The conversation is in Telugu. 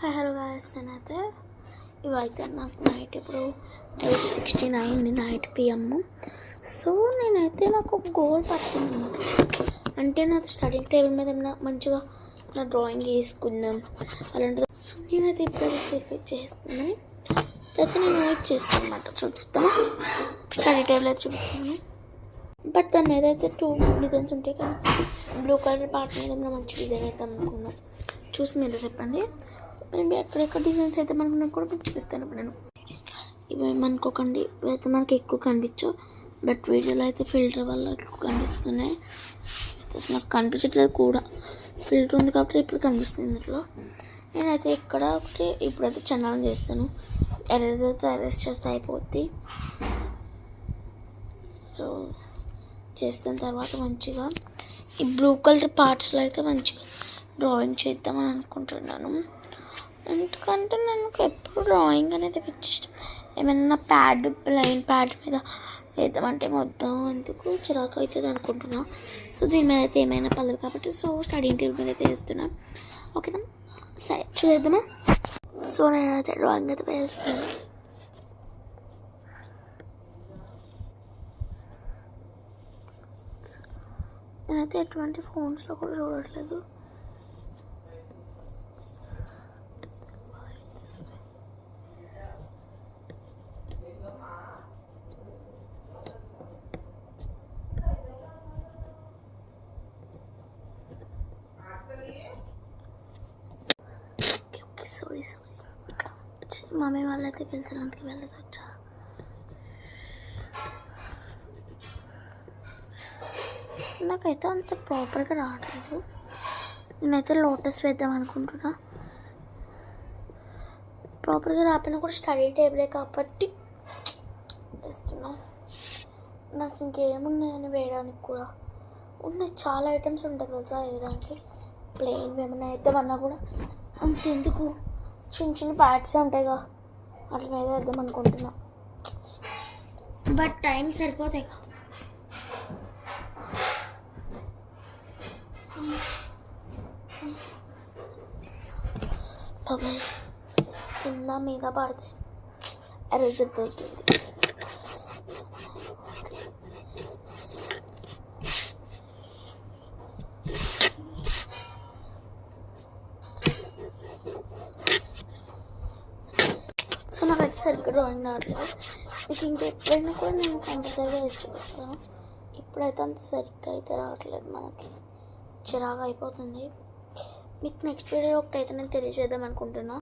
హాయ్ హలో గాయస్, నేనైతే ఇవైతే నాకు నైట్ ఇప్పుడు 8:16 అయింది నైట్ పిఎం. సో నేనైతే నాకు ఒక గోల్ పట్టింది, అంటే నా స్టడీ టేబుల్ మీద ఏమైనా మంచిగా నా డ్రాయింగ్ వేసుకుందాం అలాంటిది. సో నేనైతే ఇప్పుడు ప్రిపేర్ చేసుకున్నాను, అయితే నేను వెయిట్ చేస్తాను అనమాట. చూస్తాను స్టడీ టేబుల్ అయితే చూపిస్తాను, బట్ దాని మీద అయితే 2 డిజైన్స్ ఉంటాయి, కానీ బ్లూ కలర్ పార్ట్ మీద ఏమైనా మంచి డిజైన్ అయితే అనుకున్నాను. చూసి మీరు చెప్పండి, మేబీ ఎక్కడెక్కడ డిజైన్స్ అయితే మనకు కూడా మీకు చూపిస్తాను. ఇప్పుడు నేను ఇవి ఏమనుకోకండి, ఇవైతే మనకి ఎక్కువ కనిపించవు, బట్ వీడియోలో అయితే ఫిల్టర్ వల్ల ఎక్కువ కనిపిస్తున్నాయి. అసలు నాకు కనిపించట్లేదు కూడా, ఫిల్టర్ ఉంది కాబట్టి ఇప్పుడు కనిపిస్తుంది ఇందులో. నేనైతే ఇక్కడ ఒకటి ఇప్పుడైతే చందనం చేస్తాను, ఎరేజ్ అయితే ఎరేజ్ చేస్తే అయిపోద్ది. సో చేసిన తర్వాత మంచిగా ఈ బ్లూ కలర్ పార్ట్స్లో అయితే మంచిగా డ్రాయింగ్ చేద్దామని అనుకుంటున్నాను. ఎందుకంటే నాకు ఎప్పుడు డ్రాయింగ్ అనేది పిచ్చి ఇష్టం. ఏమైనా ప్లెయిన్ ప్యాడ్ మీద వేద్దామంటే మొత్తం ఎందుకు చిరాకు అవుతుంది అనుకుంటున్నా. సో దీని మీద అయితే ఏమైనా పర్లేదు కాబట్టి సో స్టడీ టేబుల్ మీద అయితే వేస్తున్నాను. ఓకేనా, సరే చూద్దామా. సో నేనైతే డ్రాయింగ్ అయితే వేస్తున్నాను. నేనైతే ఎటువంటి ఫోన్స్లో కూడా చూడట్లేదు. సారీ మమ్మీ వాళ్ళైతే పిలిచినందుకు వెళ్ళేసి వచ్చా. నాకైతే అంత ప్రాపర్గా రావట్లేదు. నేనైతే లోటస్ వేద్దాం అనుకుంటున్నా. ప్రాపర్గా రాకపోయినా కూడా స్టడీ టేబులే కాబట్టి వేస్తున్నా. నాకు ఇంకేమున్నాయని వేయడానికి కూడా ఉన్నాయి, చాలా ఐటమ్స్ ఉంటాయి తెలుసా వేయడానికి. ప్లెయిన్ ఏమైనా వేద్దామన్నా కూడా అంతెందుకు, చిన్న చిన్న ప్యాడ్సే ఉంటాయిగా, అట్లా మీద వేద్దాం అనుకుంటున్నా, బట్ టైం సరిపోతాయిగా. బాబాయ్ కింద మీద పడితే ఎరేజర్ దొరికింది. సో నాకైతే సరిగ్గా డ్రాయింగ్ రావట్లేదు. మీకు ఇంకెప్పుడైనా కూడా నేను కంపల్సరీగా వేసి చూపిస్తాను. ఇప్పుడైతే అంత సరిగ్గా అయితే రావట్లేదు, మనకి చిరాగా అయిపోతుంది. మీకు నెక్స్ట్ వీడియో ఒకటైతే నేను తెలియజేద్దాం అనుకుంటున్నాను.